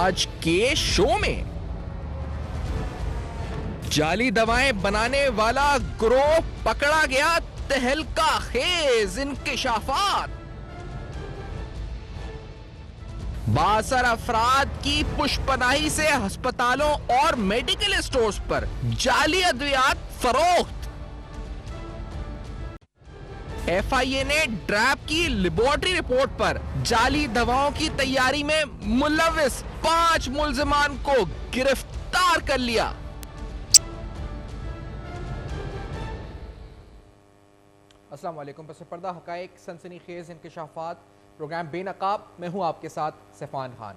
आज के शो में जाली दवाएं बनाने वाला गिरोह पकड़ा गया, तहलका खेज इंकिशाफात। बासर अफराद की पुष्पनाही से अस्पतालों और मेडिकल स्टोर्स पर जाली अद्वियात फरोख्त। एफआईए ने ड्रैप की लेबोरेटरी रिपोर्ट पर जाली दवाओं की तैयारी में मुलविस 5 मुल्जिमान को गिरफ्तार कर लिया। अस्सलाम वालेकुम। पस पर्दा हकाइक सनसनीखेज इंकिशाफात प्रोग्राम बेनकाब में हूं आपके साथ सैफान खान।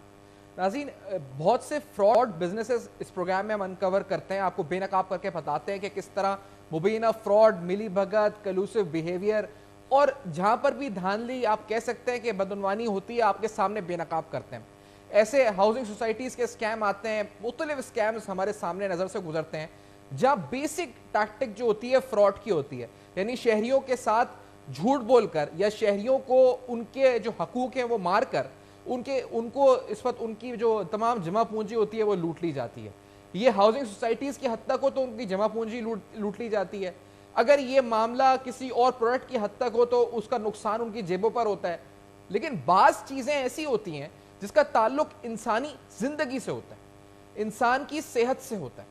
नाज़रीन, बहुत से फ्रॉड बिजनेसेस इस प्रोग्राम में हम अनकवर करते हैं, आपको बेनकाब करके बताते हैं कि किस तरह मुबीना फ्रॉड, मिली भगत, कलूसिव बिहेवियर और जहां पर भी धांधली आप कह सकते हैं कि बदनवानी होती है, आपके सामने बेनकाब करते हैं। ऐसे हाउसिंग सोसाइटीज़ के स्कैम आते हैं, मुख्तलिफ स्कैम्स हमारे सामने नज़र से गुजरते हैं, जहां बेसिक टैक्टिक जो होती है फ्रॉड की होती है, यानी शहरियों के साथ झूठ बोलकर या शहरियों को उनके जो हकूक हैं वो मारकर उनको इस वक्त उनकी जो तमाम जमा पूंजी होती है वो लूट ली जाती है। ये हाउसिंग सोसाइटीज़ की हद तक हो तो उनकी जमा पूंजी लूट ली जाती है। अगर ये मामला किसी और प्रोडक्ट की हद तक हो तो उसका नुकसान उनकी जेबों पर होता है। लेकिन बाज़ चीज़ें ऐसी होती हैं जिसका ताल्लुक इंसानी ज़िंदगी से होता है, इंसान की सेहत से होता है।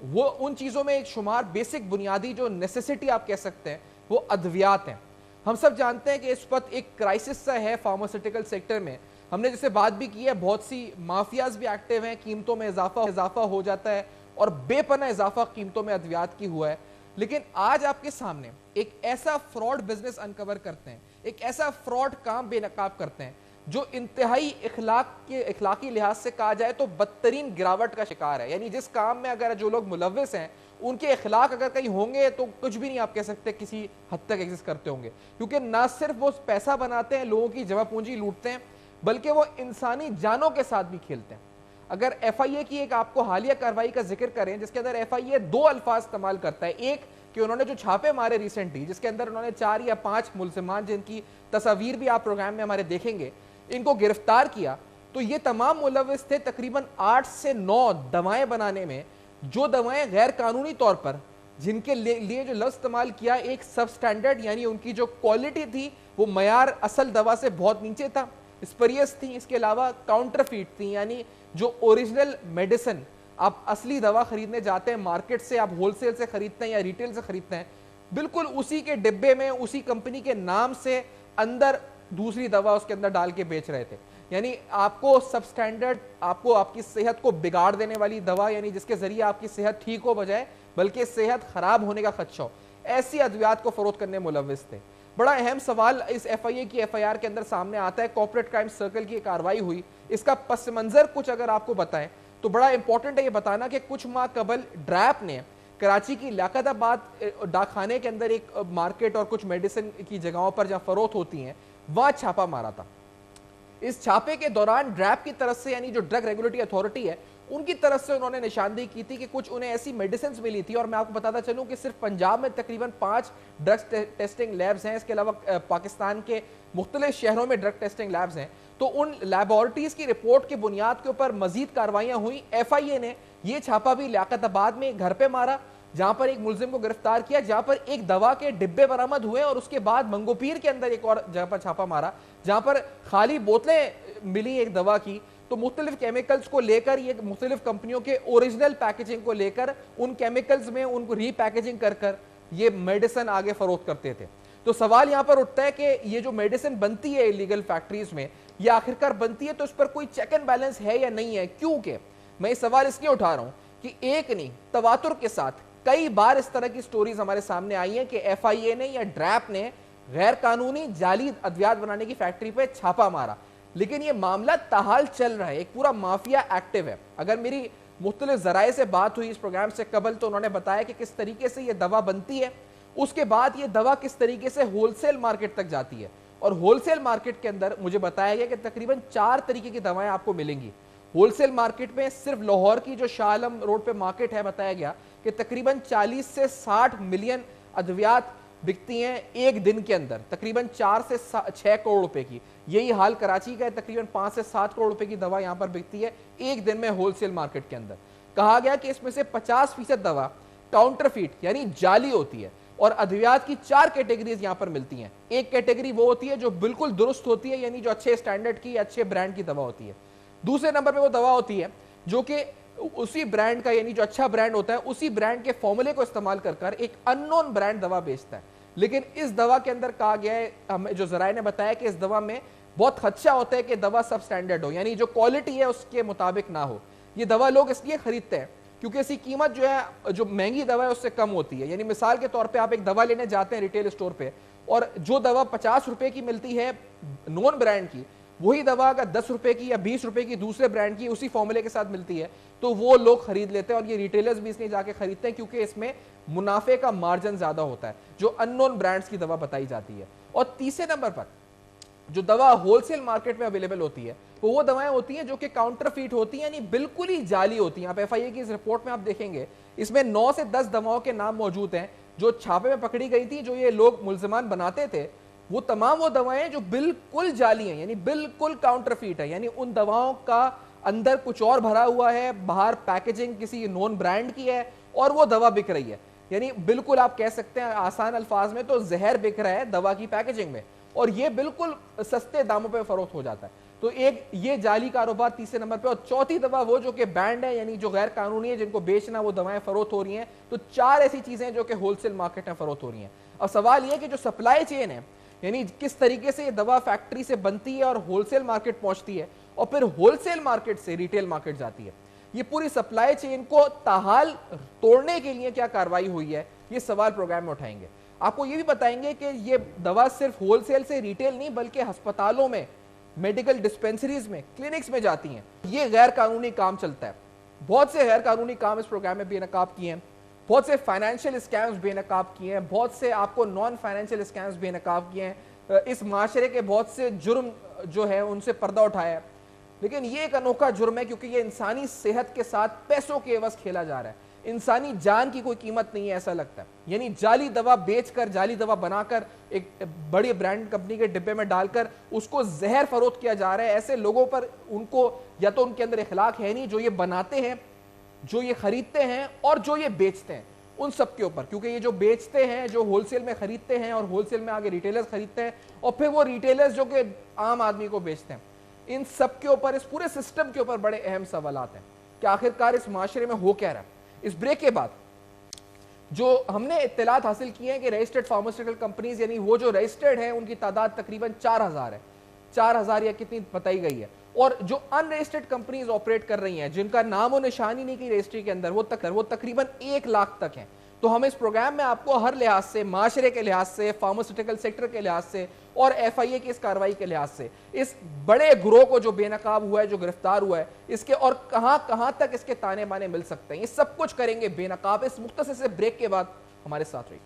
वो उन चीज़ों में एक शुमार बेसिक बुनियादी जो नेसेसिटी आप कह सकते हैं वो अद्वियात हैं। हम सब जानते हैं कि इस वक्त एक क्राइसिस सा है फार्मास्यूटिकल सेक्टर में। हमने जैसे बात भी की है, बहुत सी माफियाज भी एक्टिव हैं, कीमतों में इजाफा हो जाता है और बेपना इजाफा कीमतों में अद्वियात की हुआ है। लेकिन आज आपके सामने एक ऐसा फ्रॉड बिजनेस अनकवर करते हैं, एक ऐसा फ्रॉड काम बेनकाब करते हैं जो इंतहाई इखलाकी लिहाज से कहा जाए तो बदतरीन गिरावट का शिकार है। यानी जिस काम में अगर जो लोग मुलव्विस हैं उनके इखलाक अगर कहीं होंगे तो कुछ भी नहीं आप कह सकते किसी हद तक एग्जिस्ट करते होंगे, क्योंकि ना सिर्फ वो पैसा बनाते हैं, लोगों की जमा पूंजी लूटते हैं, बल्कि वो इंसानी जानों के साथ भी खेलते हैं। अगर एफआईए की एक आपको हालिया कार्रवाई का जिक्र करें जिसके अंदर एफआईए 2 अल्फाज इस्तेमाल करता है। एक कि उन्होंने जो छापे मारे रिसेंटली, जिसके अंदर उन्होंने 4 या 5 मुल्जिमान जिनकी तस्वीर भी आप प्रोग्राम में हमारे देखेंगे, इनको गिरफ्तार किया, तो ये तमाम मुलविस थे तकरीबन 8 से 9 दवाएं बनाने में, जो दवाएं गैर कानूनी तौर पर जिनके लिए जो लफ्ज़ इस्तेमाल किया एक सब स्टैंडर्ड, यानी उनकी जो क्वालिटी थी वो मयार असल दवा से बहुत नीचे था, स्परियस थी। इसके अलावा काउंटरफीट थी, यानी जो ओरिजिनल मेडिसिन आप असली दवा खरीदने जाते हैं मार्केट से, आप होलसेल से खरीदते हैं या रिटेल से खरीदते हैं, बिल्कुल उसी के डिब्बे में उसी कंपनी के नाम से अंदर दूसरी दवा उसके अंदर डाल के बेच रहे थे। यानी आपको सब स्टैंडर्ड, आपको आपकी सेहत को बिगाड़ देने वाली दवा, यानी जिसके जरिए आपकी सेहत ठीक हो बजाय बल्कि सेहत खराब होने का खदशा हो, ऐसी अद्वियात को फरोख्त करने मुलविस थे। बड़ा अहम सवाल इस एफआईए की एफआईआर के अंदर सामने आता है। कॉर्पोरेट क्राइम सर्कल की कार्रवाई हुई, इसका पस मंजर कुछ अगर आपको बताएं तो बड़ा इंपॉर्टेंट है ये बताना कि कुछ माह कबल ड्रैप ने कराची की लियाकताबाद डाकखाने के अंदर एक मार्केट और कुछ मेडिसिन की जगहों पर जहां फरोख्त होती हैं वहां छापा मारा था। इस छापे के दौरान ड्रैप की तरफ से, यानी जो ड्रग रेगुलेटरी अथॉरिटी है, उनकी तरफ से उन्होंने निशानदेही की थी कि कुछ उन्हें ऐसी मेडिसिन मिली थी। और मैं आपको बताता चलूं कि सिर्फ पंजाब में तकरीबन 5 ड्रग टेस्टिंग लैब्स हैं, इसके अलावा पाकिस्तान के मुख्तलिफ शहरों में ड्रग टेस्टिंग लैब्स हैं। तो उन लैबोरेटरीज की रिपोर्ट की बुनियाद के ऊपर मजीद कार्रवाइयां हुई। एफआईए ने यह छापा भी लियाकताबाद में एक घर पे मारा, जहां पर एक मुलजिम को गिरफ्तार किया, जहां पर एक दवा के डिब्बे बरामद हुए, और उसके बाद मंगोपीर के अंदर एक और जगह पर छापा मारा जहां पर खाली बोतलें मिली एक दवा की। तो मुख्तलिफ केमिकल्स को लेकर, ये मुख्तलिफ कंपनियों के ओरिजिनल पैकेजिंग को लेकर उन केमिकल्स में उनको रीपैकेजिंग कर कर ये मेडिसिन आगे फरोख्त करते थे। तो सवाल यहां पर उठता है कि ये जो मेडिसिन बनती है इलीगल फैक्ट्रीज में, ये आखिरकार बनती है तो इस पर कोई चेक एंड बैलेंस है या नहीं है? क्योंकि मैं ये सवाल इसलिए उठा रहा हूं कि एक नहीं, तवातुर के साथ कई बार इस तरह की स्टोरीज हमारे सामने आई हैं कि एफआईए ने या ड्रैप ने गैर कानूनी जाली अद्वियात बनाने की फैक्ट्री पे छापा मारा, लेकिन ये मामला ताहाल चल रहा है, एक पूरा माफिया एक्टिव है। अगर मेरी मुख्तलिफ जराए से बात हुई इस प्रोग्राम से कबल तो उन्होंने बताया कि किस तरीके से ये दवा बनती है, उसके बाद ये दवा किस तरीके से होलसेल मार्केट तक जाती है, और होलसेल मार्केट के अंदर मुझे बताया गया कि तकरीबन 4 तरीके की दवाएं आपको मिलेंगी। होलसेल मार्केट में सिर्फ लाहौर की जो शाह आलम रोड पे मार्केट है, बताया गया कि तकरीबन 40 से 60 मिलियन अद्वियात बिकती हैं एक दिन के अंदर तकरीबन 4 से 6 करोड़ रुपए की। यही हाल कराची का है, तकरीबन 5 से 7 करोड़ रुपए की दवा यहां पर बिकती है एक दिन में होलसेल मार्केट के अंदर। कहा गया कि इसमें से 50% दवा काउंटरफीट यानी जाली होती है। और अद्वियात की 4 कैटेगरीज यहां पर मिलती हैं। एक कैटेगरी वो होती है जो बिल्कुल दुरुस्त होती है, यानी जो अच्छे स्टैंडर्ड की, अच्छे ब्रांड की दवा होती है। दूसरे नंबर पे वो दवा होती है जो कि उसी ब्रांड का, यानी जो अच्छा ब्रांड होता है उसी ब्रांड के फॉर्मूले को इस्तेमाल कर एक अननोन ब्रांड दवा बेचता है। लेकिन इस दवा के अंदर कहा गया है, हमें जो जराए ने बताया कि इस दवा में बहुत खदशा होता है कि दवा सब स्टैंडर्ड हो, यानी जो क्वालिटी है उसके मुताबिक ना हो। ये दवा लोग इसलिए खरीदते हैं क्योंकि इसकी कीमत जो है, जो महंगी दवा है उससे कम होती है। यानी मिसाल के तौर पे आप एक दवा लेने जाते हैं रिटेल स्टोर पे, और जो दवा 50 रुपए की मिलती है नॉन ब्रांड की, वही दवा अगर 10 रुपए की या 20 रुपए की दूसरे ब्रांड की उसी फॉर्मूले के साथ मिलती है तो वो लोग खरीद लेते हैं। और ये रिटेलर्स भी इसलिए जाके खरीदते हैं क्योंकि इसमें मुनाफे का मार्जिन ज्यादा होता है जो अननोन ब्रांड्स की दवा बताई जाती है। और तीसरे नंबर पर जो दवा होलसेल मार्केट में अवेलेबल होती है वो दवाएं होती हैं जो कि काउंटरफीट होती हैं, यानी बिल्कुल ही जाली होती हैं। आप एफआईए की इस रिपोर्ट में आप देखेंगे इसमें 9 से 10 दवाओं के नाम मौजूद हैं जो छापे में पकड़ी गई थी, जो ये लोग मुल्जिमान बनाते थे। वो तमाम वो दवाएं जो बिल्कुल जाली हैं, यानी बिल्कुल काउंटरफीट है, यानी उन दवाओं का अंदर कुछ और भरा हुआ है, बाहर पैकेजिंग किसी नॉन ब्रांड की है और वो दवा बिक रही है। यानी बिल्कुल आप कह सकते हैं आसान अल्फाज में तो जहर बिक रहा है दवा की पैकेजिंग में, और ये बिल्कुल सस्ते दामों पे फरोख्त हो जाता है। तो एक ये जाली कारोबार तीसरे नंबर पे। और चौथी दवा वो जो कि बैंड है, यानी जो गैर कानूनी है, जिनको बेचना वो दवाएं फरोख्त हो रही हैं। तो 4 ऐसी चीजें जो कि होलसेल मार्केट में फरोख्त हो रही हैं। अब सवाल ये कि जो सप्लाई चेन है, यानी किस तरीके से ये दवा फैक्ट्री से बनती है और होलसेल मार्केट पहुंचती है और फिर होलसेल मार्केट से रिटेल मार्केट जाती है, ये पूरी सप्लाई चेन को ताहाल तोड़ने के लिए क्या कार्रवाई हुई है, ये सवाल प्रोग्राम में उठाएंगे। आपको ये भी बताएंगे कि ये दवा सिर्फ होलसेल से रिटेल नहीं बल्कि अस्पतालों में, मेडिकल डिस्पेंसरीज में, क्लिनिक्स में जाती हैं। ये गैर कानूनी काम चलता है। बहुत से गैर कानूनी काम इस प्रोग्राम में बेनकाब किए हैं, बहुत से फाइनेंशियल स्कैम्स बेनकाब किए हैं, बहुत से आपको नॉन फाइनेंशियल स्कैम्स बेनकाब किए हैं। इस माशरे के बहुत से जुर्म जो है उनसे पर्दा उठाया है। लेकिन ये एक अनोखा जुर्म है क्योंकि ये इंसानी सेहत के साथ पैसों के एवज खेला जा रहा है। इंसानी जान की कोई कीमत नहीं है ऐसा लगता है। यानी जाली दवा बेचकर, जाली दवा बनाकर एक बड़ी ब्रांड कंपनी के डिब्बे में डालकर उसको जहर फरोख्त किया जा रहा है। ऐसे लोगों पर उनको या तो उनके अंदर इखलाक है नहीं, जो ये बनाते हैं, जो ये खरीदते हैं और जो ये बेचते हैं, उन सब के ऊपर। क्योंकि ये जो बेचते हैं, जो होलसेल में खरीदते हैं और होलसेल में आगे रिटेलर्स खरीदते हैं और फिर वो रिटेलर्स जो कि आम आदमी को बेचते हैं, इन सब के ऊपर, इस पूरे सिस्टम के ऊपर बड़े अहम सवालात हैं कि आखिरकार इस माशरे में हो क्या रहा है। इस ब्रेक के बाद जो हमने इत्तलात हासिल की है कि रजिस्टर्ड फार्मास्यूटिकल कंपनीज, यानी वो जो रजिस्टर्ड हैं उनकी तादाद तकरीबन 4000 है, 4000 या कितनी बताई गई है। और जो अनरजिस्टर्ड कंपनीज ऑपरेट कर रही हैं, जिनका नाम और निशानी नहीं की रजिस्ट्री के अंदर, वो तकरीबन 1 लाख तक हैं। तो हम इस प्रोग्राम में आपको हर लिहाज से, माशरे के लिहाज से, फार्मास्यूटिकल सेक्टर के लिहाज से और एफआईए की इस कार्रवाई के लिहाज से, इस बड़े गिरोह को जो बेनकाब हुआ है, जो गिरफ्तार हुआ है, इसके और कहां कहां तक इसके ताने बाने मिल सकते हैं, ये सब कुछ करेंगे बेनकाब इस मुख्तसर से ब्रेक के बाद। हमारे साथ रहिए।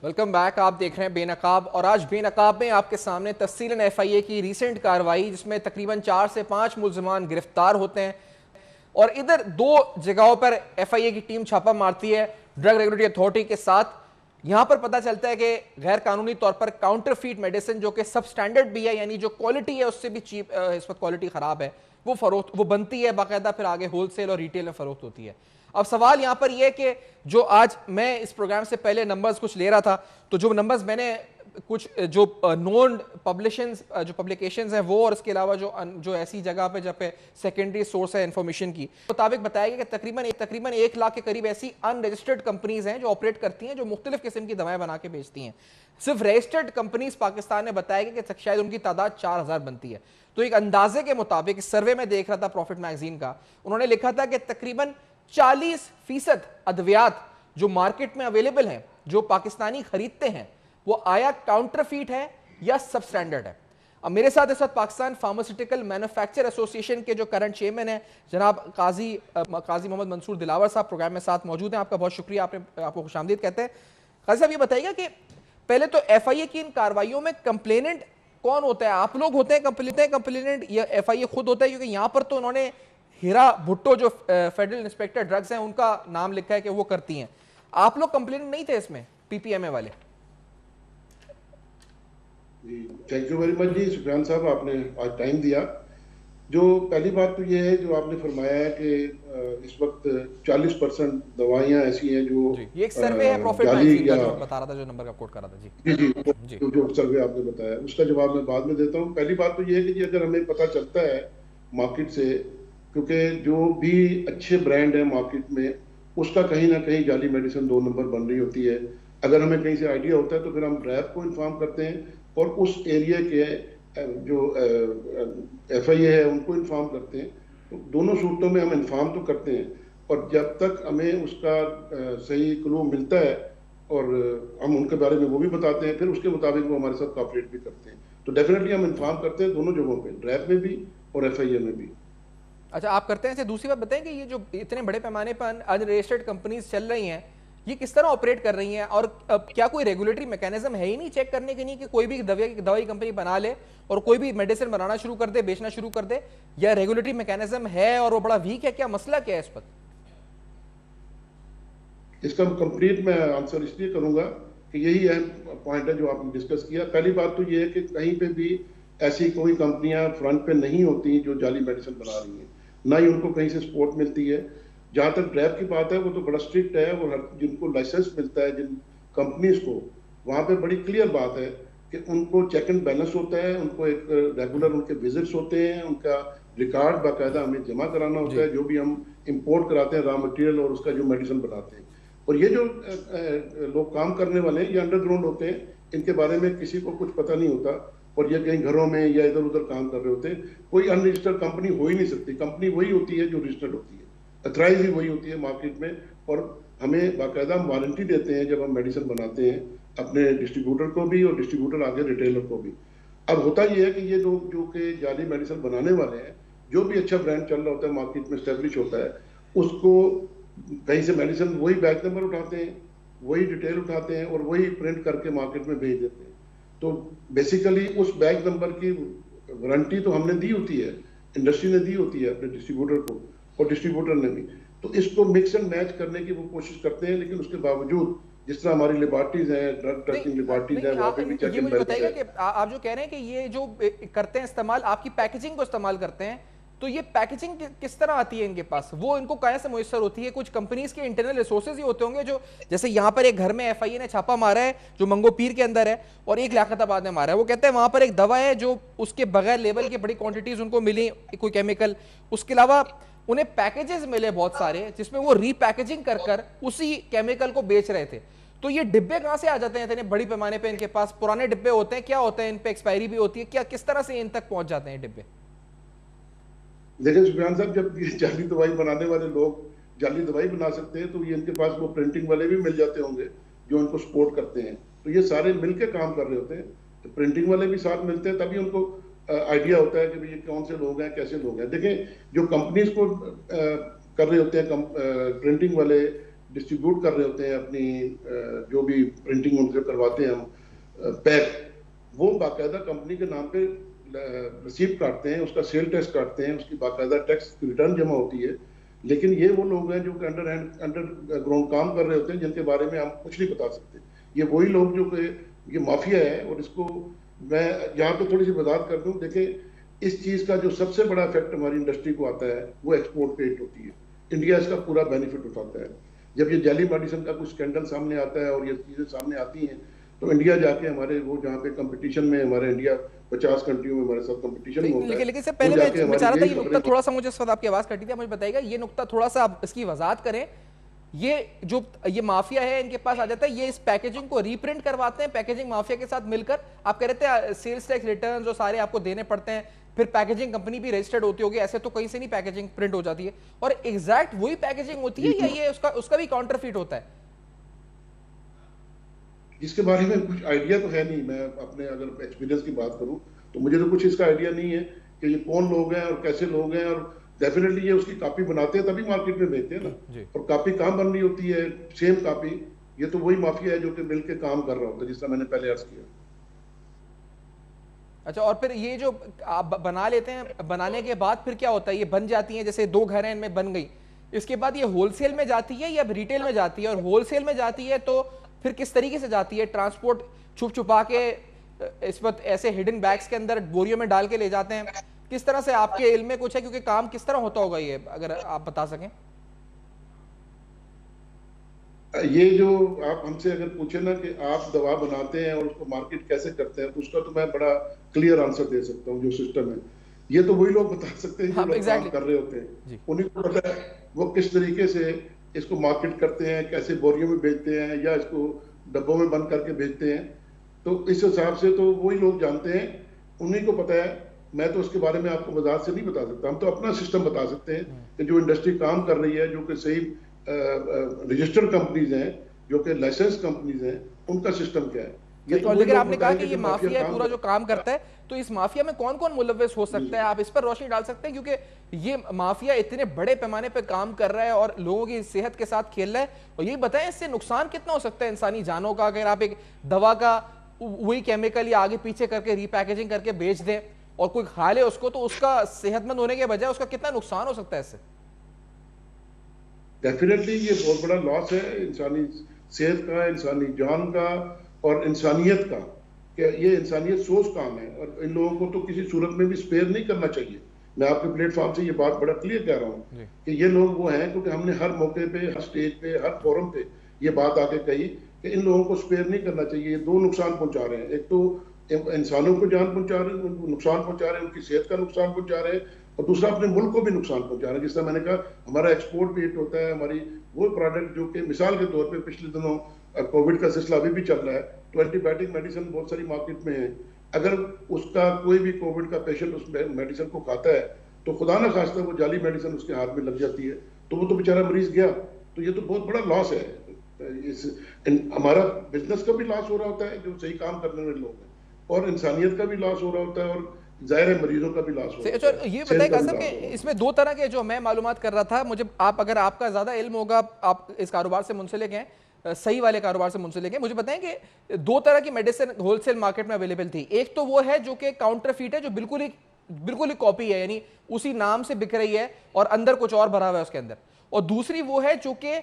Welcome back. आप देख रहे हैं बेनकाब, और आज बेनकाब में आपके सामने तफसीलन एफआईए की रीसेंट कार्रवाई, जिसमें तकरीबन 4 से 5 मुल्जिमान गिरफ्तार होते हैं। और इधर 2 जगहों पर एफआईए की टीम छापा मारती है ड्रग रेगुलेटरी अथॉरिटी के साथ। यहां पर पता चलता है कि गैर कानूनी तौर पर काउंटरफीट मेडिसिन, जो कि सब स्टैंडर्ड भी है, यानी जो क्वालिटी है उससे भी चीप, इस वक्त क्वालिटी खराब है, वो बनती है बाकायदा, फिर आगे होलसेल और रिटेल में फरोख्त होती है। अब सवाल यहां पर यह कि जो आज मैं इस प्रोग्राम से पहले नंबर्स कुछ ले रहा था, तो जो नंबर्स मैंने कुछ जो नॉन पब्लिशंस, जो पब्लिकेशंस हैं वो, और इसके अलावा जो ऐसी जगह पे जहाँ पे सेकेंडरी सोर्स है इंफॉर्मेशन की, मुताबिक बताया गया कि तकरीबन 1 लाख के करीब ऐसी अनरजिस्टर्ड कंपनीज हैं जो ऑपरेट करती हैं, जो मुख्तलिफ किस्म की दवाएं बना के बेचती हैं। सिर्फ रजिस्टर्ड कंपनीज पाकिस्तान ने बताया गया कि शायद उनकी तादाद 4000 बनती है। तो एक अंदाजे के मुताबिक, सर्वे में देख रहा था प्रॉफिट मैगजीन का, उन्होंने लिखा था कि तकरीबन 40% अद्वियात जो मार्केट में अवेलेबल हैं, जो पाकिस्तानी खरीदते हैं, वो आया काउंटरफीट है या सब स्टैंडर्ड है। अब मेरे साथ इस वक्त पाकिस्तान फार्मास्यूटिकल मैन्युफैक्चर एसोसिएशन के जो करंट चेयरमैन है जनाब काजी मोहम्मद मंसूर दिलावर साहब प्रोग्राम में साथ मौजूद हैं। आपका बहुत शुक्रिया, आपको खुशामदीद कहते हैं। काजी साहब, ये बताइएगा कि पहले तो एफआईए की इन कार्रवाइयों में कंप्लेनेंट कौन होता है? आप लोग होते हैं कंप्लेनेंट या FIA खुद होता है? क्योंकि यहाँ पर तो उन्होंने हीरा भुट्टो जो फेडरल इंस्पेक्टर ड्रग्स हैं उनका नाम लिखा है कि वो करती हैं। आप लोग कंप्लेनेंट नहीं थे इसमें, PPMA वाले? जी, थैंक यू वेरी मच जी सुफियान साहब, आपने आज टाइम दिया। जो पहली बात तो ये है जो आपने फरमाया है कि इस वक्त 40% दवाइयाँ ऐसी हैं जो ये एक सर्वे है प्रॉफिट जाली मैगजीन का या जो बता रहा था, जो नंबर का कोट कर रहा था। जी जी जो सर्वे आपने बताया उसका जवाब मैं बाद में देता हूँ। पहली बात तो ये है कि जी अगर हमें पता चलता है मार्केट से, क्योंकि जो भी अच्छे ब्रांड है मार्केट में उसका कहीं ना कहीं जाली मेडिसिन 2 नंबर बन रही होती है। अगर हमें कहीं से आइडिया होता है तो फिर हम रैप को इन्फॉर्म करते हैं और उस एरिया के जो FIA है उनको इन्फॉर्म करते हैं। तो दोनों सूरतों में हम इन्फॉर्म तो करते हैं और जब तक हमें उसका सही क्लू मिलता है और हम उनके बारे में वो भी बताते हैं, फिर उसके मुताबिक वो हमारे साथ कॉपरेट भी करते हैं। तो डेफिनेटली हम इन्फॉर्म करते हैं दोनों जगहों पे, रैप में भी और FIA में भी। अच्छा, आप करते हैं। दूसरी बात बताएं कि ये जो इतने बड़े पैमाने पर अनरजिस्टर्ड कंपनीज चल रही हैं, ये किस तरह ऑपरेट कर रही हैं और क्या कोई रेगुलेटरी मैकेनिज्म है ही नहीं चेक करने के लिए कि कोई भी दवाई कंपनी बना ले और कोई भी मेडिसिन बनाना शुरू कर दे, बेचना शुरू कर दे? या रेगुलेटरी मैकेनिज्म है और वो बड़ा वीक है? क्या मसला क्या है इस पर? इसका कंप्लीट मैं आंसर इसलिए करूंगा कि यही अहम पॉइंट है जो आपने डिस्कस किया। पहली बात तो ये है कि कहीं पे भी ऐसी कोई कंपनियां फ्रंट पे नहीं होती जो जाली मेडिसिन बना रही हैं, ना ही उनको कहीं से सपोर्ट मिलती है। जहाँ तक ड्रैप की बात है वो तो बड़ा स्ट्रिक्ट है और जिनको लाइसेंस मिलता है जिन कंपनीज को, वहाँ पे बड़ी क्लियर बात है कि उनको चेक एंड बैलेंस होता है, उनको एक रेगुलर उनके विजिट्स होते हैं, उनका रिकॉर्ड बाकायदा हमें जमा कराना होता है जो भी हम इंपोर्ट कराते हैं रॉ मटेरियल और उसका जो मेडिसिन बनाते हैं। और ये जो लोग काम करने वाले हैं ये अंडरग्राउंड होते हैं, इनके बारे में किसी को कुछ पता नहीं होता और ये कहीं घरों में या इधर उधर काम कर रहे होते हैं। कोई अनरजिस्टर्ड कंपनी हो ही नहीं सकती। कंपनी वही होती है जो रजिस्टर्ड होती है, अथराइज ही वही होती है मार्केट में। और हमें बाकायदा वारंटी देते हैं जब हम मेडिसिन बनाते हैं अपने डिस्ट्रीब्यूटर को भी और डिस्ट्रीब्यूटर आगे रिटेलर को भी। अब होता ये है कि ये लोग जो कि जाली मेडिसिन बनाने वाले हैं, जो भी अच्छा ब्रांड चल रहा होता है मार्केट में स्टेब्लिश होता है, उसको कहीं से मेडिसिन वही बैच नंबर उठाते हैं, वही डिटेल उठाते हैं और वही प्रिंट करके मार्केट में भेज देते हैं। तो बेसिकली उस बैच नंबर की वारंटी तो हमने दी होती है, इंडस्ट्री ने दी होती है अपने डिस्ट्रीब्यूटर को और डिस्ट्रीब्यूटर ने भी। तो इसको मिक्स एंड मैच करने की वो कोशिश करते हैं, लेकिन उसके बावजूद जिस तरह हमारी लेबॉर्टरीज हैं, ड्रग टेस्टिंग लेबॉर्टरीज हैं, वहाँ पे भी चेक एंड बैलेंस है। कि आप जो कह रहे हैं कि ये जो करते हैं इस्तेमाल, आपकी पैकेजिंग को इस्तेमाल करते हैं, तो ये पैकेजिंग किस तरह आती है इनके पास? वो इनको कहाँ से मुयस्सर होती है? कुछ कंपनीज के इंटरनल रिसोर्सेज ही होते होंगे जो, जैसे यहाँ पर एक घर में FIA ने छापा मारा है जो मंगो पीर के अंदर है और एक लियाकताबाद में मारा है। वो कहते हैं वहां पर एक दवा है जो उसके बगैर लेबल की बड़ी क्वांटिटीज उनको मिली, कोई केमिकल, उसके अलावा उन्हें पैकेजेस मिले बहुत सारे जिसमें वो रीपैकेजिंग कर कर उसी केमिकल को बेच रहे थे। तो ये डिब्बे कहां से आ जाते हैं इतने बड़ी पैमाने पे? इनके पास पुराने डिब्बे होते हैं, क्या होते हैं इन पे? एक्सपायरी भी होती है क्या? किस तरह से इन तक पहुंच जाते हैं डिब्बे? देखिए सुफियान साहब, जब ये जाली दवाई बनाने वाले लोग जाली दवाई बना सकते हैं तो ये इनके पास वो प्रिंटिंग वाले भी मिल जाते होंगे जो इनको सपोर्ट करते हैं। तो ये सारे मिलकर काम कर रहे होते हैं, तो प्रिंटिंग वाले भी साथ मिलते हैं, तभी उनको आइडिया होता है कि भाई ये कौन से लोग हैं, कैसे लोग हैं। देखें, जो कंपनीज को कर रहे होते हैं प्रिंटिंग वाले, डिस्ट्रीब्यूट कर रहे होते हैं अपनी जो भी प्रिंटिंग उनसे करवाते हैं हम पैक, वो बाकायदा कंपनी के नाम पे रिसीप्ट काटते हैं, उसका सेल टैक्स काटते हैं, उसकी बाकायदा टैक्स रिटर्न जमा होती है। लेकिन ये वो लोग हैं जो कि अंडरग्राउंड काम कर रहे होते हैं जिनके बारे में हम कुछ नहीं बता सकते। ये वही लोग जो कि ये माफिया है। और इसको मैं यहाँ पे थोड़ी सी वजाहत कर दूं। देखें, इस चीज का जो सबसे बड़ा इफेक्ट हमारी इंडस्ट्री को आता है वो एक्सपोर्ट पे हिट होती है। इंडिया इसका पूरा बेनिफिट उठाता है। जब ये जाली मेडिसिन का कुछ स्कैंडल सामने आता है और ये चीजें सामने आती हैं तो इंडिया जाके हमारे वो जहाँ पे कंपटीशन में हमारे इंडिया 50 कंट्रियों में हमारे साथ कंपटीशन में होता है। लेकिन इससे पहले मैं चाह रहा था ये नुक्ता थोड़ा सा, मुझे इस वक्त आपकी आवाज कटी थी, मुझे बताइएगा ये नुक्ता थोड़ा सा आप इसकी वजाहत करें। ये जो ये माफिया है इनके पास आ जाता है, ये इस पैकेजिंग को रीप्रिंट करवाते हैं पैकेजिंग माफिया के साथ मिलकर। आप कह रहे थे सेल्स टैक्स रिटर्न जो सारे आपको देने पड़ते हैं, फिर पैकेजिंग कंपनी भी रजिस्टर्ड होती होगी, ऐसे तो कहीं से नहीं पैकेजिंग प्रिंट हो जाती है और एग्जैक्ट वही पैकेजिंग होती है या ये उसका भी काउंटरफीट होता है? इसके बारे में कुछ आइडिया तो है नहीं। मैं अपने अगर एक्सपीरियंस की बात करूं तो मुझे तो कुछ इसका आइडिया नहीं है कि ये कौन लोग हैं और कैसे लोग हैं। और डेफिनेटली ये उसकी कॉपी बनाते हैं तभी मार्केट में बेचते हैं ना। और कॉपी कहाँ बन रही होती है? Same copy. ये तो वही माफिया है जो कि मिलकर काम कर रहा होता है, जिस तरह मैंने पहले अर्ज किया। अच्छा, और फिर ये जो आप बना लेते हैं, बनाने के बाद फिर क्या होता है? ये बन जाती हैं, जैसे 2 घर हैं इनमें बन गई, इसके बाद ये होलसेल में जाती है या रिटेल में जाती है? और होलसेल में जाती है तो फिर किस तरीके से जाती है? ट्रांसपोर्ट छुप छुपा के इस वक्त ऐसे हिडन बैग्स के अंदर बोरियों में डाल के ले जाते हैं, किस तरह से? आपके इल्म में कुछ है? क्योंकि काम किस तरह होता होगा ये, अगर आप बता सकें। ये जो आप हमसे अगर पूछे ना कि आप दवा बनाते हैं और उसको मार्केट कैसे करते हैं, तो उसका तो मैं बड़ा क्लियर आंसर दे सकता हूँ। जो सिस्टम है ये तो वही लोग बता सकते हैं जो हाँ, लोग exactly. काम कर रहे होते हैं, उन्हीं को पता है वो किस तरीके से इसको मार्केट करते हैं, कैसे बोरियों में बेचते हैं या इसको डब्बों में बंद करके बेचते हैं। तो इस हिसाब से तो वही लोग जानते हैं, उन्हीं को पता है। मैं तो उसके बारे में आपको बाजार से नहीं बता सकता। हम तो अपना सिस्टम बता सकते हैं कि जो इंडस्ट्री काम कर रही है, जो कि सही रजिस्टर्ड कंपनीज हैं, जो कि लाइसेंस कंपनीज हैं, उनका सिस्टम क्या है। तो लेकिन आपने कहा कि ये माफिया है पूरा जो काम करता है, तो इस माफिया में कौन कौन मुलव्विस हो सकता है? आप इस पर रोशनी डाल सकते हैं, क्योंकि ये माफिया इतने बड़े पैमाने पर काम कर रहा है और लोगों की सेहत के साथ खेल रहा है। और यही बताएं इससे नुकसान कितना हो सकता है इंसानी जानों का? अगर आप एक दवा का वही केमिकल या आगे पीछे करके रीपैकेजिंग करके बेच दें और कोई खा ले उसको, तो उसका सेहतमंद होने के बजाय उसका कितना नुकसान हो सकता है इससे? डेफिनेटली ये बहुत बड़ा लॉस है इंसानी सेहत का, इंसानी जान का और इंसानियत का। कि ये इंसानियत सोच काम है और इन लोगों को तो किसी सूरत में भी स्पेयर नहीं करना चाहिए। मैं आपके प्लेटफॉर्म से ये बात बड़ा क्लियर कह रहा हूँ कि ये लोग वो हैं, क्योंकि हमने हर मौके पे, हर स्टेज पे, हर फोरम पे ये बात आके कही कि इन लोगों को स्पेयर नहीं करना चाहिए। ये 2 नुकसान पहुंचा रहे हैं। एक तो इंसानों को जान पहुंचा रहे हैं, उनको नुकसान पहुंचा रहे हैं, उनकी सेहत का नुकसान पहुंचा रहे हैं, और दूसरा अपने मुल्क को भी नुकसान पहुंचा रहे हैं। जिस तरह मैंने कहा, हमारा एक्सपोर्ट भी हिट होता है। हमारी वो प्रोडक्ट जो कि मिसाल के तौर पे पिछले दिनों कोविड का सिलसिला अभी भी चल रहा है, तो एंटीबायोटिक मेडिसिन बहुत सारी मार्केट में है। अगर उसका कोई भी कोविड का पेशेंट उस मेडिसिन को खाता है तो खुदा ना खास्ता वो जाली मेडिसिन उसके हाथ में लग जाती है, तो वो तो बेचारा मरीज गया। तो ये तो बहुत बड़ा लॉस है। हमारा बिजनेस का भी लॉस हो रहा होता है जो सही काम करने वाले लोग हैं, और इंसानियत का भी लॉस हो रहा होता है, और जाहिर है मरीजों का भी लॉस हो रहा है। ये बताइए कासिम कि इसमें 2 तरह के, जो मैं मालूमात कर रहा था, मुझे आप, अगर आपका ज्यादा इल्म होगा, आप इस कारोबार से मुंसलिक हैं, सही वाले कारोबार से मुंसलिक हैं, मुझे बताएं कि 2 तरह की मेडिसिन होलसेल मार्केट में अवेलेबल थी। एक तो वो है जो कि काउंटरफीट है, जो बिल्कुल ही कॉपी है, यानी उसी नाम से बिक रही है और अंदर कुछ और भरा हुआ है उसके अंदर। और दूसरी वो है जो कि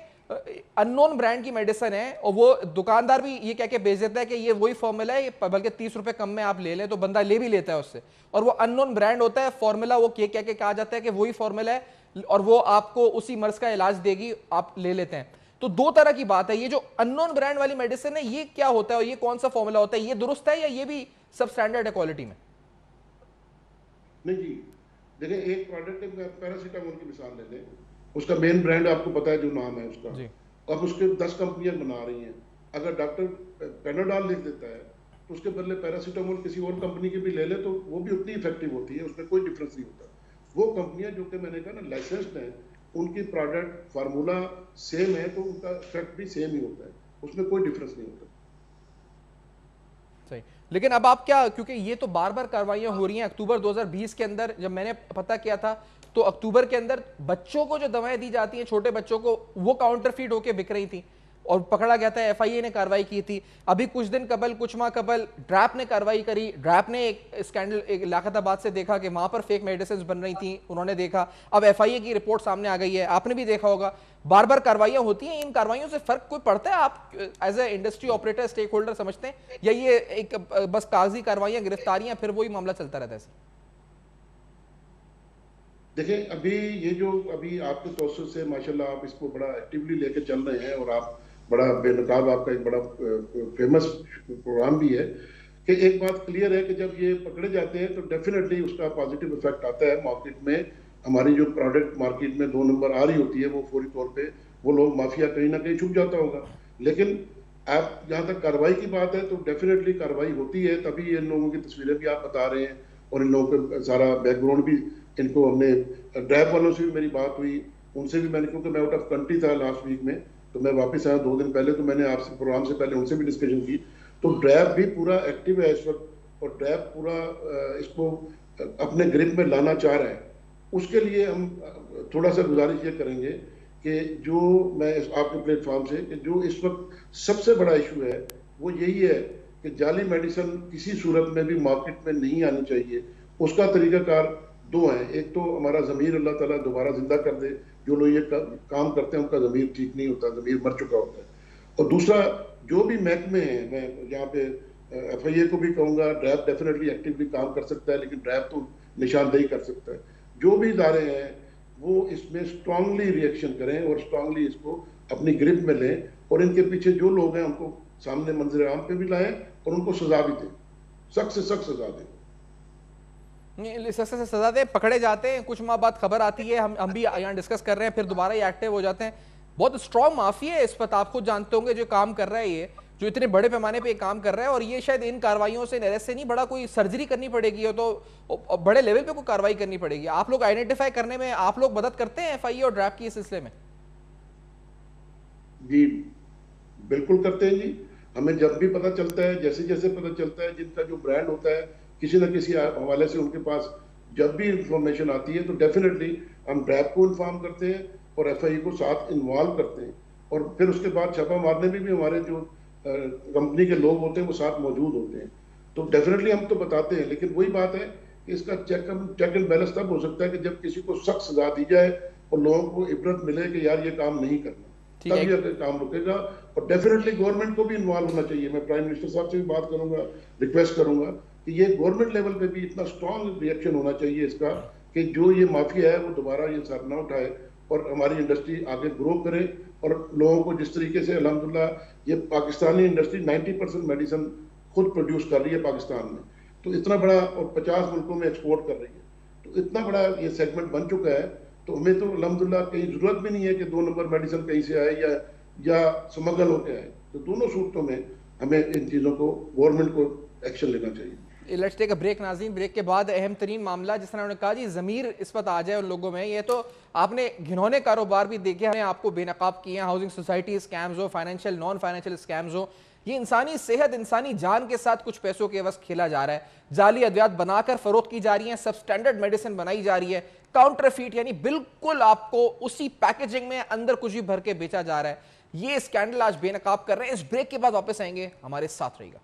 अननोन ब्रांड की मेडिसिन है, और वो दुकानदार भी ये कह के बेच देता है कि ये वही फॉर्मूला है, बल्कि 30 रुपए कम में आप ले लें, तो बंदा ले भी लेता है उससे, और वो अननोन ब्रांड होता है। फॉर्मूला वो कह के कहा जाता है कि वही फॉर्मूला है और वो आपको उसी मर्ज का इलाज देगी, आप ले लेते हैं। तो 2 तरह की बात है। ये जो अननोन ब्रांड वाली मेडिसिन है, ये क्या होता है और ये कौन सा फॉर्मूला होता है? ये दुरुस्त है या ये भी सब स्टैंडर्ड है क्वालिटी में? नहीं जी, देखिए, एक प्रोडक्ट है, पैरासीटामोल की मिसाल ले लें। उसका मेन ब्रांड आपको पता है, जो नाम है उसका, अब उसके 10 कंपनियां बना रही हैं। अगर डॉक्टर पेनाडॉल लिख देता है तो उसके बदले पैरासीटामोल किसी और कंपनी की भी ले ले, तो वो भी उतनी इफेक्टिव होती है, उसमें कोई डिफरेंस नहीं होता। वो कंपनियां जो कि मैंने कहा ना लाइसेंस्ड हैं, उनकी प्रोडक्ट फार्मूला सेम है, तो उनका इफेक्ट भी सेम ही होता है, उसमें कोई डिफरेंस नहीं होता। सही। लेकिन अब आप क्या, क्योंकि ये तो बार बार कार्रवाइयां हो रही हैं। अक्टूबर 2020 के अंदर जब मैंने पता किया था, तो अक्टूबर के अंदर बच्चों को जो दवाएं दी जाती हैं, छोटे बच्चों को, वो काउंटरफीट होके बिक रही थी और पकड़ा गया था। एफआईए ने कार्रवाई की थी। अभी कुछ दिन कबल, कुछ माह कबल ड्रैप ने कार्रवाई करी। ड्रैप ने एक स्कैंडल एक लियाकताबाद से देखा कि वहां पर फेक मेडिसिन बन रही थी, उन्होंने देखा। अब एफआईए की रिपोर्ट सामने आ गई है, आपने भी देखा होगा। बार बार कार्रवाइयां होती हैं, इन कार्रवाइयों से फर्क कोई पड़ता है? आप as a industry operator, stakeholder समझते हैं, या ये एक बस कागजी कार्रवाइयां, गिरफ्तारियां, फिर वही मामला चलता रहता है? देखिए, अभी ये जो अभी आपके तवज्जुह से माशाल्लाह आप इसको बड़ा एक्टिवली लेके चल रहे हैं, और आप बड़ा बेनकाब, आपका एक बड़ा फेमस प्रोग्राम भी है, कि एक बात क्लियर है कि जब ये पकड़े जाते हैं तो डेफिनेटली उसका पॉजिटिव इफेक्ट आता है मार्केट में। हमारी जो प्रोडक्ट मार्केट में 2 नंबर आ रही होती है, वो फौरी तौर पे वो लोग माफिया कहीं ना कहीं छुप जाता होगा। लेकिन आप जहाँ तक कार्रवाई की बात है, तो डेफिनेटली कार्रवाई होती है, तभी इन लोगों की तस्वीरें भी आप बता रहे हैं, और इन लोगों का सारा बैकग्राउंड भी, इनको हमने ड्राइव वालों से भी मेरी बात हुई, उनसे भी मैंने, क्योंकि मैं आउट ऑफ कंट्री था लास्ट वीक में, तो मैं वापस आया 2 दिन पहले, तो मैंने आपसे प्रोग्राम से पहले उनसे भी डिस्कशन की। तो ड्रैब भी पूरा एक्टिव है इस वक्त, और ड्रैब पूरा इसको अपने ग्रिप में लाना चाह रहा है। उसके लिए हम थोड़ा सा गुजारिश ये करेंगे कि जो मैं आपके प्लेटफॉर्म से, कि जो इस वक्त सबसे बड़ा इशू है वो यही है कि जाली मेडिसिन किसी सूरत में भी मार्केट में नहीं आनी चाहिए, उसका तरीकाकार दो हैं। एक तो हमारा ज़मीर अल्लाह ताला दोबारा जिंदा कर दे, जो लोग ये काम करते हैं उनका ज़मीर ठीक नहीं होता, ज़मीर मर चुका होता है। और दूसरा, जो भी महकमे हैं, मैं यहाँ पे FIA को भी कहूँगा, ड्रैब डेफिनेटली एक्टिवली काम कर सकता है, लेकिन ड्रैब तो निशानदेही कर सकता है। जो भी इदारे हैं वो इसमें स्ट्रांगली रिएक्शन करें और स्ट्रांगली इसको अपनी ग्रिप में लें, और इनके पीछे जो लोग हैं उनको सामने मंजर आम पे भी लाएं और उनको सजा भी दें, सख्त से सख्त सजा दें। सख्त से सजा दें, पकड़े जाते हैं, कुछ माह बाद खबर आती है, हम भी यहाँ डिस्कस कर रहे हैं, फिर दोबारा ये एक्टिव हो जाते हैं। बहुत स्ट्रॉन्ग माफिया है इस पर, आप खुद जानते होंगे जो काम कर रहा है, ये जो इतने बड़े पैमाने पे काम कर रहा है। और ये शायद इन कार्रवाइयों से अरेस्ट से नहीं, बड़ा कोई सर्जरी करनी पड़ेगी, तो बड़े लेवल पे कोई कार्रवाई करनी पड़ेगी। आप लोग आइडेंटिफाई करने में आप लोग मदद करते हैं FIA और ड्रैब की इस सिलसिले में? जी बिल्कुल करते हैं जी। हमें जब भी पता चलता है, जैसे जैसे पता चलता है, जिनका जो ब्रांड होता है किसी न किसी हवाले से उनके पास जब भी इंफॉर्मेशन आती है, तो डेफिनेटली हम ड्रैब को इन्फॉर्म करते हैं और FIA को साथ इन्वॉल्व करते हैं। और फिर उसके बाद छापा मारने में भी हमारे जो कंपनी के लोग होते हैं वो साथ मौजूद होते हैं। तो डेफिनेटली हम तो बताते हैं, लेकिन वही बात है कि इसका चेक एंड बैलेंस तब हो सकता है कि जब किसी को सख्त सजा दी जाए और लोगों को इबरत मिले कि यार ये काम नहीं करना, तब ये काम रुकेगा। और डेफिनेटली गवर्नमेंट को भी इन्वॉल्व होना चाहिए। मैं प्राइम मिनिस्टर साहब से भी बात करूंगा, रिक्वेस्ट करूंगा कि ये गवर्नमेंट लेवल पे भी इतना स्ट्रॉन्ग रिएक्शन होना चाहिए इसका, कि जो ये माफिया है वो दोबारा ये सर ना उठाए और हमारी इंडस्ट्री आगे ग्रो करे। और लोगों को जिस तरीके से अल्हम्दुलिल्लाह ये पाकिस्तानी इंडस्ट्री 90% मेडिसिन खुद प्रोड्यूस कर रही है पाकिस्तान में, तो इतना बड़ा, और 50 मुल्कों में एक्सपोर्ट कर रही है, तो इतना बड़ा ये सेगमेंट बन चुका है, तो हमें तो अल्हम्दुलिल्लाह कहीं जरूरत भी नहीं है कि 2 नंबर मेडिसिन कहीं से आए या स्मगल होके आए। तो दोनों सूरतों में हमें इन चीज़ों को, गवर्नमेंट को एक्शन लेना चाहिए। लेट्स टेक अ ब्रेक नाज़रीन। ब्रेक के बाद अहम तरीन मामला, जिस तरह उन्होंने कहा जी ज़मीर इस वक्त आ जाए उन लोगों में, ये तो आपने घिनौने कारोबार भी देखे हैं, आपको बेनकाब किए हैं, हाउसिंग सोसाइटी स्कैम्स हो, फाइनेंशियल नॉन फाइनेंशियल स्कैम्स हो, ये इंसानी सेहत, इंसानी जान के साथ कुछ पैसों के वश खेला जा रहा है। जाली अद्वियात बनाकर फरोख्त की जा रही है, सब स्टैंडर्ड मेडिसिन बनाई जा रही है, काउंटरफीट यानी बिल्कुल आपको उसी पैकेजिंग में अंदर कुछ भी भर के बेचा जा रहा है। ये स्कैंडल आज बेनकाब कर रहे हैं। इस ब्रेक के बाद वापस आएंगे, हमारे साथ रहिएगा।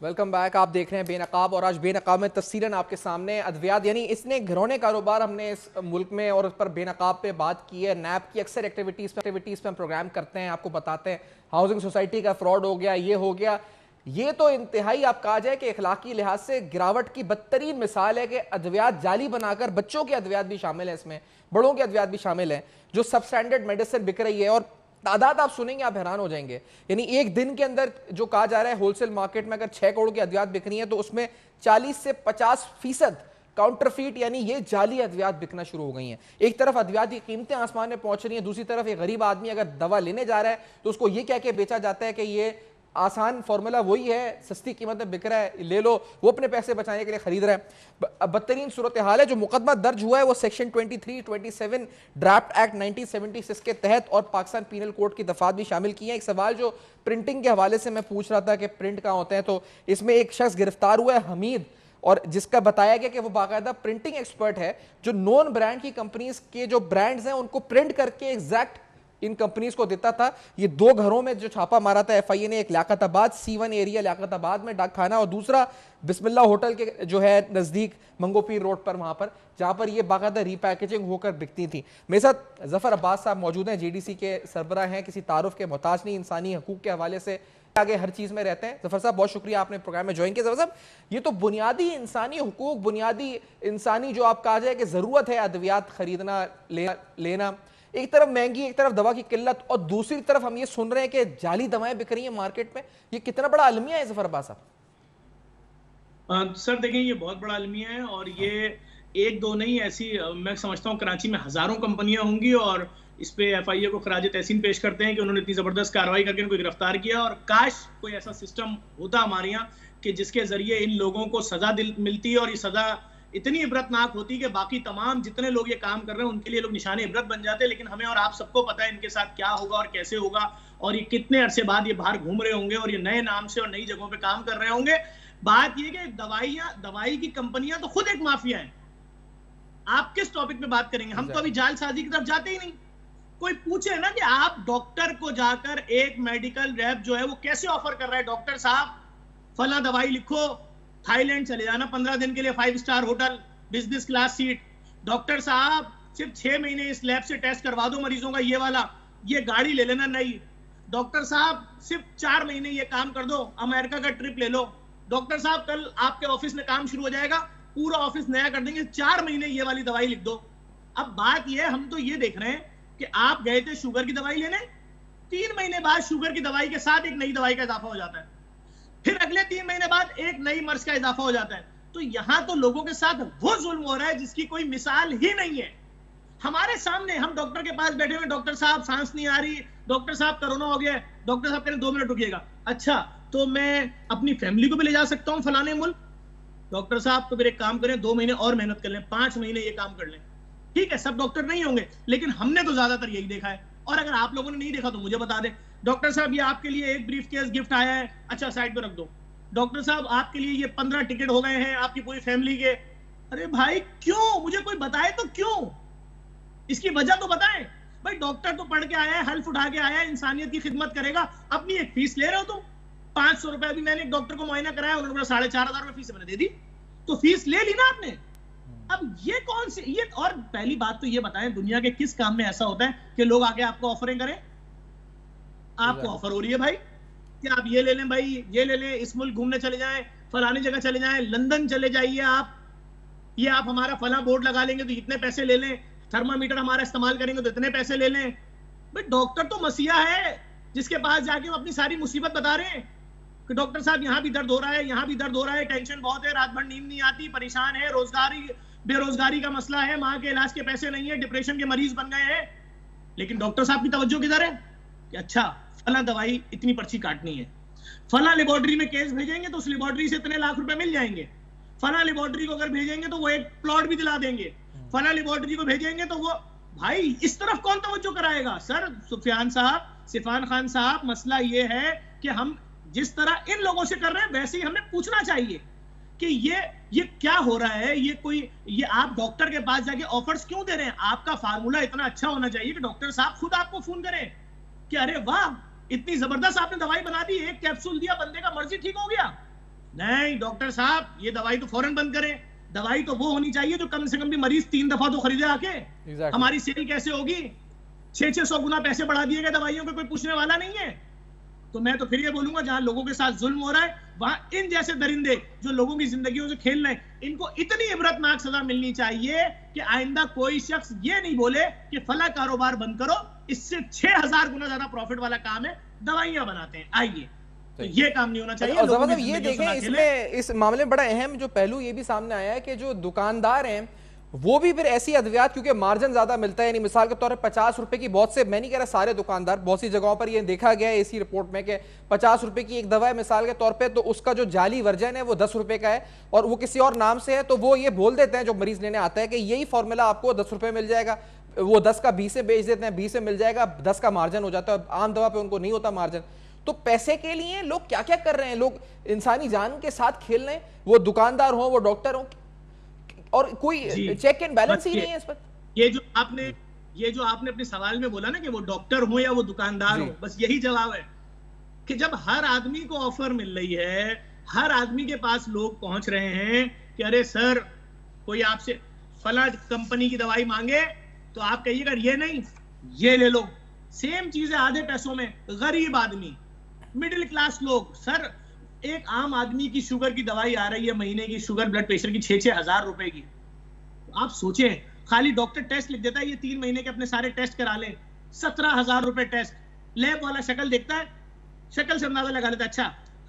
Welcome back. आप देख रहे हैं बेनकाब, और आज बेनकाब में तफसीलन आपके सामने अद्वियात यानी इसने घरौने कारोबार हमने इस मुल्क में और उस पर बेनकाब पे बात की है। नैब की अक्सर एक्टिविटीज़ पे हम प्रोग्राम करते हैं, आपको बताते हैं हाउसिंग सोसाइटी का फ्रॉड हो गया, ये हो गया। ये तो इंतहाई आप कहा जाए कि अखलाकी लिहाज से गिरावट की बदतरीन मिसाल है कि अद्वियात जाली बनाकर, बच्चों के अद्वियात भी शामिल है इसमें, बड़ों के अद्वियात भी शामिल हैं, जो सब स्टैंडर्ड मेडिसिन बिक रही है। और तादाद आप सुनेंगे आप हैरान हो जाएंगे। यानी एक दिन के अंदर जो कहा जा रहा है होलसेल मार्केट में अगर 6 करोड़ की अद्वियात बिक रही है, तो उसमें 40 से 50% काउंटरफीट यानी ये जाली अद्वियात बिकना शुरू हो गई हैं। एक तरफ अद्वियात की कीमतें आसमान में पहुंच रही हैं, दूसरी तरफ एक गरीब आदमी अगर दवा लेने जा रहा है तो उसको ये कह के बेचा जाता है कि ये आसान फॉर्मूला वही है, सस्ती कीमत में बिक रहा है, ले लो, वो अपने पैसे बचाने के लिए खरीद रहा है। बदतरीन सूरत हाल है। जो मुकदमा दर्ज हुआ है वो सेक्शन 23, 27 ड्राफ्ट एक्ट 1976 के तहत और पाकिस्तान पीनल कोड की दफात भी शामिल की है। एक सवाल जो प्रिंटिंग के हवाले से मैं पूछ रहा था कि प्रिंट कहाँ होते हैं, तो इसमें एक शख्स गिरफ्तार हुआ है हमीद, और जिसका बताया गया कि वो बाकायदा प्रिंटिंग एक्सपर्ट है, जो नॉन ब्रांड की कंपनीज के जो ब्रांड्स हैं उनको प्रिंट करके एग्जैक्ट इन कंपनीज को देता था। ये 2 घरों में जो छापा मारा था FIA ने, एक लियाकताबाद C1 एरिया लियाकताबाद में डाक खाना, और दूसरा बिस्मिल्लाह होटल के जो है नजदीक मंगोपीर रोड पर, वहां पर जहां पर ये बाकायदा रीपैकेजिंग होकर बिकती थी। मेरे साथ जफर अब्बास साहब मौजूद हैं, JDC के सरबराह हैं, किसी तारुफ के मोहताज नहीं, इंसानी हकूक के हवाले से आगे हर चीज में रहते हैं। जफर साहब बहुत शुक्रिया आपने प्रोग्राम में ज्वाइन किया। जफर साहब, ये तो बुनियादी इंसानी हुकूक, बुनियादी इंसानी जो आप कहा जाए कि जरूरत है अद्वियात खरीदना लेना, एक तरफ महंगी, एक तरफ दवा की किल्लत, और दूसरी तरफ हम ये सुन रहे हैं कि जाली दवाएं बिक रही हैं मार्केट में। ये कितना बड़ा अलमिया है जफर अब्बास साहब? सर देखें, ये बहुत बड़ा अलमिया है, और ये 1-2 नहीं, ऐसी मैं समझता हूँ कराची में हजारों कंपनियां होंगी, और इस पे FIA को खराज तहसीन पेश करते हैं कि उन्होंने इतनी जबरदस्त कार्रवाई करके इनको गिरफ्तार किया। और काश कोई ऐसा सिस्टम होता हमारे यहाँ कि जिसके जरिए इन लोगों को सजा मिलती है, और ये सजा इतनी इबरतनाक होती कि बाकी तमाम जितने लोग ये काम कर रहे हैं उनके लिए लोग निशाने इबरत बन जाते हैं। लेकिन हमें और आप सबको पता है इनके साथ क्या होगा और कैसे होगा, और ये कितने अरसे बाद ये बाहर घूम रहे होंगे, और ये नए नाम से और नई जगहों पे काम कर रहे होंगे। बात ये कि दवाई की कंपनियां तो खुद एक माफिया है। आप किस टॉपिक पे बात करेंगे? हम तो अभी जालसाजी की तरफ जाते ही नहीं। कोई पूछे ना कि आप डॉक्टर को जाकर एक मेडिकल रैप जो है वो कैसे ऑफर कर रहा है, डॉक्टर साहब फला दवाई लिखो, थाईलैंड चले जाना 15 दिन के लिए, 5 star hotel, business class seat. Doctor साहब सिर्फ 6 महीने इस लैब से टेस्ट करवा दो मरीजों का, ये वाला, ये गाड़ी ले लेना नई। डॉक्टर साहब सिर्फ 4 महीने ये काम कर दो, अमेरिका का ट्रिप ले लो। डॉक्टर साहब कल आपके ऑफिस में काम शुरू हो जाएगा, पूरा ऑफिस नया कर देंगे, 4 महीने ये वाली दवाई लिख दो। अब बात ये है, हम तो ये देख रहे हैं कि आप गए थे शुगर की दवाई लेने, 3 महीने बाद शुगर की दवाई के साथ एक नई दवाई का इजाफा हो जाता है, फिर अगले 3 महीने बाद एक नई मर्ज का इजाफा हो जाता है। तो यहां तो लोगों के साथ वो जुल्म हो रहा है जिसकी कोई मिसाल ही नहीं है। हमारे सामने हम डॉक्टर के पास बैठे हुए, डॉक्टर साहब सांस नहीं आ रही, डॉक्टर साहब कोरोना हो गया, डॉक्टर साहब कह रहे 2 मिनट रुकिएगा, अच्छा तो मैं अपनी फैमिली को भी ले जा सकता हूं फलाने मुल्क। डॉक्टर साहब तो फिर एक काम करें, 2 महीने और मेहनत कर लें, 5 महीने ये काम कर लें। ठीक है, सब डॉक्टर नहीं होंगे, लेकिन हमने तो ज्यादातर यही देखा है। और अगर आप लोगों ने नहीं देखा तो मुझे बता दें, डॉक्टर साहब ये आपके लिए एक ब्रीफ केस गिफ्ट आया है, अच्छा साइड पे रख दो। डॉक्टर साहब आपके लिए ये 15 टिकट हो गए हैं आपकी पूरी फैमिली के। अरे भाई क्यों? मुझे कोई बताए तो क्यों, इसकी वजह तो बताएं। भाई डॉक्टर तो पढ़ के आया है, हल्फ उठा के आया है, इंसानियत की खिदमत करेगा, अपनी एक फीस ले रहे हो तुम 500 रुपए। अभी मैंने एक डॉक्टर को मुआयना कराया, उन्होंने बोला 4,500 रुपए फीस मैंने दे दी, तो फीस ले ली ना आपने। अब ये कौन से ये, और पहली बात तो ये बताएं, दुनिया के किस काम में ऐसा होता है कि लोग आके आपको ऑफरिंग करें? आपको ऑफर हो रही है भाई कि आप ये ले लें, भाई ये ले लें, इस मुल्क घूमने चले जाएं, फलानी जगह चले जाएं, लंदन चले जाइए आप, ये आप हमारा फला बोर्ड लगा लेंगे तो इतने पैसे ले लें, थर्मामीटर हमारा इस्तेमाल करेंगे तो इतने पैसे ले लें। भाई डॉक्टर तो मसीहा है जिसके पास जाके वो अपनी सारी मुसीबत बता रहे हैं कि डॉक्टर साहब यहाँ भी दर्द हो रहा है, यहाँ भी दर्द हो रहा है, टेंशन बहुत है, रात भर नींद नहीं आती, परेशान है, बेरोजगारी का मसला है, माँ के इलाज के पैसे नहीं है, डिप्रेशन के मरीज बन गए हैं। लेकिन डॉक्टर साहब की तवज्जो किधर है कि अच्छा फला दवाई इतनी पर्ची काटनी है, फला लेबोरेटरी में केस भेजेंगे तो उस लेबोरेटरी से इतने लाख रुपए मिल जाएंगे, फला लेबोरेटरी को अगर भेजेंगे तो वो एक प्लॉट भी दिला देंगे, फला लेबोरेटरी को भेजेंगे तो वो, भाई इस तरफ कौन तवज्जो कराएगा? सर सिफान खान साहब, मसला ये है कि हम जिस तरह इन लोगों से कर रहे हैं वैसे ही हमें पूछना चाहिए कि ये क्या हो रहा है। ये आप डॉक्टर के पास जाके ऑफर्स क्यों दे रहे हैं? आपका फार्मूला इतना अच्छा होना चाहिए कि डॉक्टर साहब खुद आपको फोन करें कि अरे वाह इतनी जबरदस्त आपने दवाई बना दी, एक कैप्सूल दिया, बंदे का मर्जी ठीक हो गया। नहीं डॉक्टर साहब, ये दवाई तो फौरन बंद करें। दवाई तो वो होनी चाहिए जो कम से कम भी मरीज 3 दफा तो खरीदे आके। हमारी सेल कैसे होगी? 600 गुना पैसे बढ़ा दिए गए दवाइयों के, कोई पूछने वाला नहीं है। तो मैं तो फिर ये बोलूंगा, जहां लोगों के साथ जुल्म हो रहा है वहां इन जैसे दरिंदे जो लोगों की जिंदगियों से खेल रहे हैं, इनको इतनी इबरतनाक सजा मिलनी चाहिए कि आइंदा कोई शख्स ये नहीं बोले कि फला कारोबार बंद करो, इससे 6000 गुना ज्यादा प्रॉफिट वाला काम है, दवाइयां बनाते हैं, आइए। तो ये काम नहीं होना चाहिए। मतलब ये देखें, इसमें इस मामले में बड़ा अहम जो पहलू ये भी सामने आया है कि जो दुकानदार हैं वो भी फिर ऐसी अद्वियात, क्योंकि मार्जिन ज्यादा मिलता है, यानी मिसाल के तौर पर 50 रुपए की, बहुत से, मैं नहीं कह रहा सारे दुकानदार, बहुत सी जगहों पर ये देखा गया है इसी रिपोर्ट में कि 50 रुपए की एक दवा है मिसाल के तौर पे, तो उसका जो जाली वर्जन है वो 10 रुपए का है और वो किसी और नाम से है, तो वो ये बोल देते हैं जो मरीज लेने आता है कि यही फॉर्मूला आपको 10 रुपए मिल जाएगा, वो 10 का 20 से बेच देते हैं, 20 से मिल जाएगा, 10 का मार्जिन हो जाता है। आम दवा पे उनको नहीं होता मार्जिन। तो पैसे के लिए लोग क्या क्या कर रहे हैं, लोग इंसानी जान के साथ खेल रहे हैं, वो दुकानदार हो, वो डॉक्टर हो, और कोई चेक एंड बैलेंस ही नहीं है इस पर। ये जो आपने अपने सवाल में बोला ना कि वो डॉक्टर हो या वो दुकानदार हो, बस यही जवाब है कि जब हर आदमी को ऑफर मिल रही है, हर आदमी के पास लोग पहुंच रहे हैं कि अरे सर कोई आपसे फला कंपनी की दवाई मांगे तो आप कहिएगा ये नहीं ये ले लो, सेम चीज है आधे पैसों में। गरीब आदमी, मिडिल क्लास लोग, सर एक आम आदमी की शुगर की दवाई आ रही है महीने की, शुगर ब्लड प्रेशर की 6-6 हजार रुपए की। तो आप सोचें, खाली डॉक्टर टेस्ट लिख देता है, ये 3 महीने के अपने सारे टेस्ट करा ले, 17,000 रुपए टेस्ट। लैब वाला शक्ल देखता है, शक्ल से अंदाजा लगा लेता है, अच्छा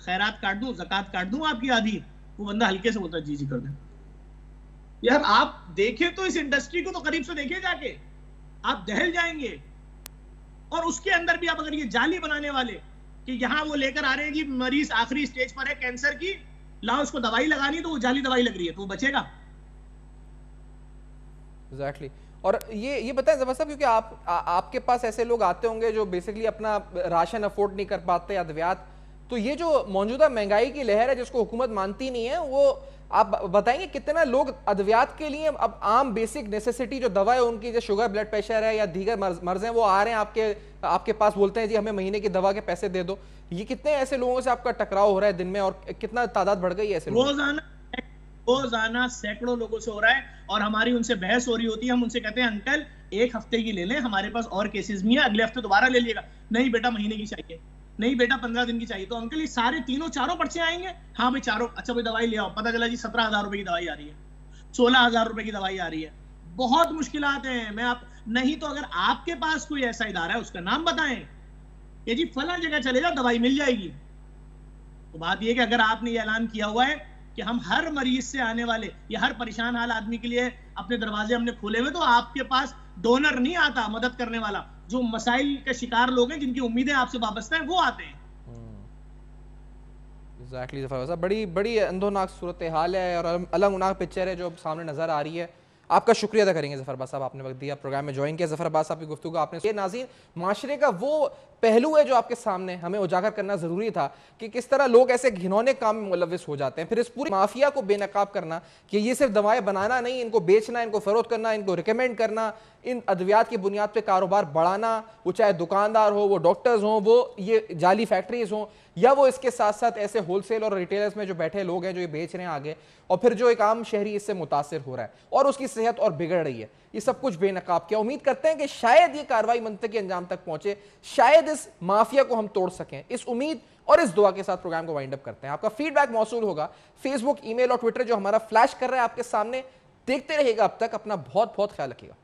खैरात काट दूं, ज़कात काट दूं आपकी आधी, वो बंदा हल्के से बोलता है जी जी कर दे। यार आप देखें तो इस इंडस्ट्री को तो करीब से देखिए जाके, आप दहल जाएंगे। और उसके अंदर भी आप अगर ये जाली बनाने वाले कि यहां वो लेकर आ रहे हैं जी मरीज आखिरी स्टेज पर है कैंसर की, लाओ उसको दवाई लगानी, तो वो जाली दवाई लग रही है, तो वो बचेगा। एग्जैक्टली। और ये बताएं जबरदस्त साहब, क्योंकि आपके पास ऐसे लोग आते होंगे जो बेसिकली अपना राशन अफोर्ड नहीं कर पाते, अद्वियात तो ये जो मौजूदा महंगाई की लहर है जिसको हुकूमत मानती नहीं है, वो आप बताएंगे कितना लोग अद्वियात के लिए अब आम बेसिक नेसेसिटी जो दवा है उनकी, जो शुगर ब्लड प्रेशर है या दीगर मर्ज हैं, वो आ रहे हैं आपके पास, बोलते हैं जी हमें महीने की दवा के पैसे दे दो। ये कितने ऐसे लोगों से आपका टकराव हो रहा है दिन में, और कितना तादाद बढ़ गई है ऐसे लोगों? रोजाना सैकड़ों लोगों से हो रहा है और हमारी उनसे बहस हो रही होती है। हम उनसे कहते हैं अंकल एक हफ्ते की ले लें, हमारे पास और केसेस भी हैं, अगले हफ्ते दोबारा ले लीजिएगा। नहीं बेटा महीने की चाहिए, नहीं बेटा 15 दिन की चाहिए। तो अंकल ये सारे तीनों चारों पर्चे आएंगे? हाँ भाई चारों। अच्छा भाई दवाई ले आओ। पता चला जी 17,000 रुपए की दवाई आ रही है, 16,000 रुपए की दवाई आ रही है। बहुत मुश्किलात हैं। मैं आप नहीं तो अगर आपके पास कोई ऐसा इदारा है उसका नाम बताएं कि जी फला जगह चले जाओ दवाई मिल जाएगी। तो बात यह कि अगर आपने ये ऐलान किया हुआ है कि हम हर मरीज से आने वाले या हर परेशान हाल आदमी के लिए अपने दरवाजे हमने खोले हुए, तो आपके पास डोनर नहीं आता मदद करने वाला। जो मसाइल के शिकार लोग हैं जिनकी उम्मीदें आपसे वाबस्ता हैं वो आते हैं। एग्जैक्टली जफर साहब, बड़ी अंधोनाक सूरत हाल है और अलगनाक पिक्चर है जो सामने नजर आ रही है। आपका शुक्रिया अदा करेंगे जफर साहब, आपने वक्त दिया, प्रोग्राम में ज्वाइन किया। जफर साहब की गुफ्तगू आपने ये नाज़रीन माशरे का वो पहलू है जो आपके सामने हमें उजागर करना जरूरी था कि किस तरह लोग ऐसे घिनौने काम में मुलविस हो जाते हैं। फिर इस पूरी माफिया को बेनकाब करना कि ये सिर्फ दवाएं बनाना नहीं, इनको बेचना, इनको फरोख्त करना, इनको रिकमेंड करना, इन अद्वियात की बुनियाद पे कारोबार बढ़ाना, वो चाहे दुकानदार हो, वो डॉक्टर्स हों, वो ये जाली फैक्ट्रीज हों, या वो इसके साथ साथ ऐसे होलसेल और रिटेलर्स में जो बैठे लोग हैं जो ये बेच रहे हैं आगे, और फिर जो एक आम शहरी इससे मुतासिर हो रहा है और उसकी सेहत और बिगड़ रही है। ये सब कुछ बेनकाब किया। उम्मीद करते हैं कि शायद ये कार्रवाई मंतकी अंजाम तक पहुंचे, शायद इस माफिया को हम तोड़ सकें। इस उम्मीद और इस दुआ के साथ प्रोग्राम को वाइंड अप करते हैं। आपका फीडबैक मौसूल होगा फेसबुक, ईमेल और ट्विटर जो हमारा फ्लैश कर रहा है आपके सामने। देखते रहिएगा अब तक। अपना बहुत बहुत ख्याल रखिएगा।